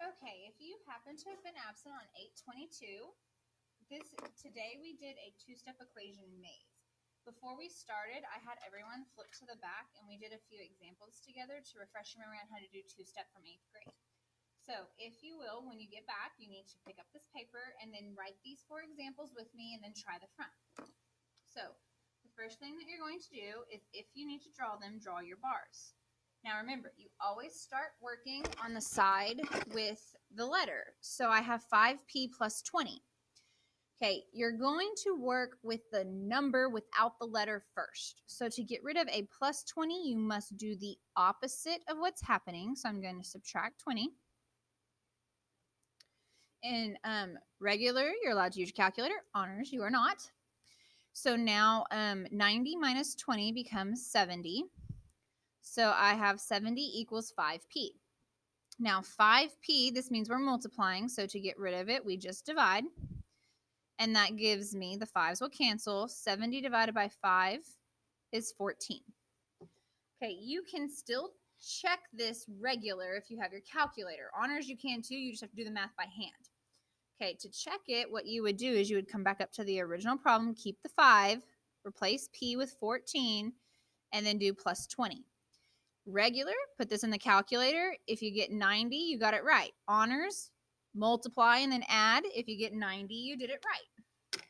Okay, if you happen to have been absent on 822, today we did a two-step equation maze. Before we started, I had everyone flip to the back and we did a few examples together to refresh your memory on how to do two-step from 8th grade. So if you will, when you get back, you need to pick up this paper and then write these 4 examples with me and then try the front. So the first thing that you're going to do is, if you need to draw them, draw your bars. Now remember, you always start working on the side with the letter. So I have 5p plus 20. Okay, you're going to work with the number without the letter first. So to get rid of a plus 20, you must do the opposite of what's happening. So I'm going to subtract 20. In regular, you're allowed to use your calculator. Honors, you are not. So now 90 minus 20 becomes 70. So I have 70 equals 5p. Now 5p, this means we're multiplying. So to get rid of it, we just divide. And that gives me, the 5s will cancel. 70 divided by 5 is 14. Okay, you can still check this regular if you have your calculator. Honors, you can too. You just have to do the math by hand. Okay, to check it, what you would do is you would come back up to the original problem, keep the 5, replace p with 14, and then do plus 20. Regular, put this in the calculator. If you get 90, you got it right. Honors, multiply and then add. If you get 90, you did it right.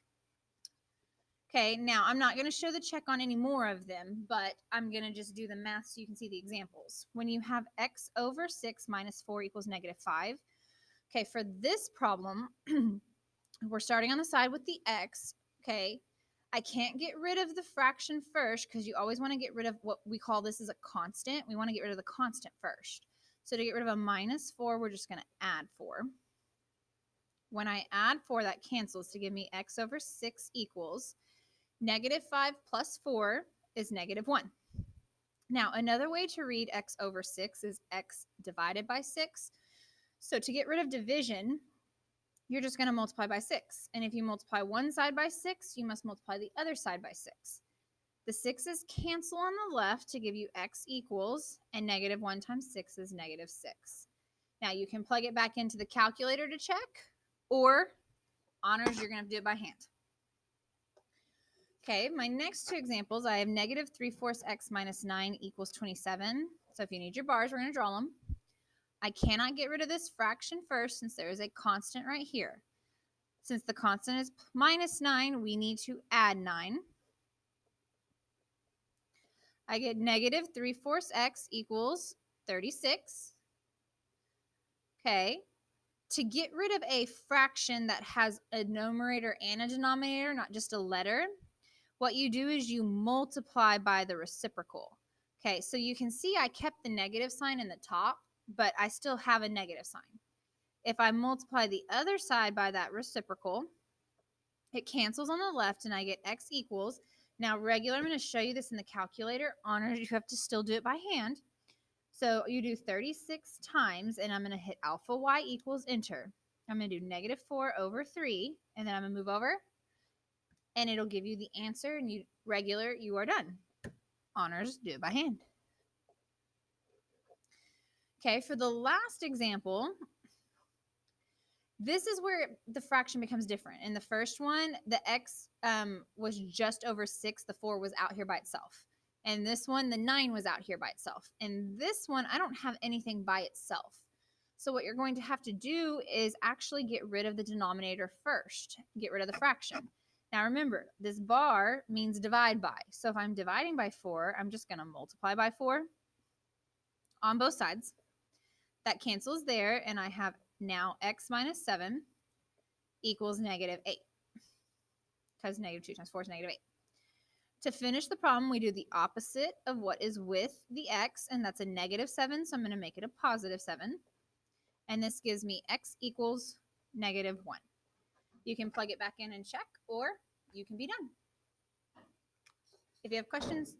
Okay, now I'm not going to show the check on any more of them, but I'm going to just do the math so you can see the examples. When you have x over 6 minus 4 equals negative 5. Okay, for this problem, we're starting on the side with the x. Okay, I can't get rid of the fraction first because you always want to get rid of what we call this as a constant. We want to get rid of the constant first. So to get rid of a minus 4, we're just going to add 4. When I add 4, that cancels to give me x over 6 equals negative 5 plus 4 is negative 1. Now, another way to read x over 6 is x divided by 6. So to get rid of division, you're just going to multiply by 6. And if you multiply one side by 6, you must multiply the other side by 6. The 6's cancel on the left to give you x equals, and negative 1 times 6 is negative 6. Now you can plug it back into the calculator to check, or honors, you're going to have to do it by hand. Okay, my next two examples, I have negative 3/4 x minus 9 equals 27. So if you need your bars, we're going to draw them. I cannot get rid of this fraction first since there is a constant right here. Since the constant is minus 9, we need to add 9. I get negative 3/4 x equals 36. Okay. To get rid of a fraction that has a numerator and a denominator, not just a letter, what you do is you multiply by the reciprocal. Okay, so you can see I kept the negative sign in the top, but I still have a negative sign. If I multiply the other side by that reciprocal, it cancels on the left and I get x equals. Now regular, I'm going to show you this in the calculator. Honors, you have to still do it by hand. So you do 36 times, and I'm going to hit alpha y equals enter. I'm going to do negative 4 over 3, and then I'm going to move over, and it'll give you the answer, and regular, you are done. Honors, do it by hand. Okay, for the last example, this is where the fraction becomes different. In the first one, the x was just over 6. The 4 was out here by itself. And this one, the 9 was out here by itself. And this one, I don't have anything by itself. So what you're going to have to do is actually get rid of the denominator first. Get rid of the fraction. Now remember, this bar means divide by. So if I'm dividing by 4, I'm just going to multiply by 4 on both sides. That cancels there, and I have now x minus 7 equals negative 8. Because negative 2 times 4 is negative 8. To finish the problem, we do the opposite of what is with the x, and that's a negative 7, so I'm going to make it a positive 7. And this gives me x equals negative 1. You can plug it back in and check, or you can be done. If you have questions,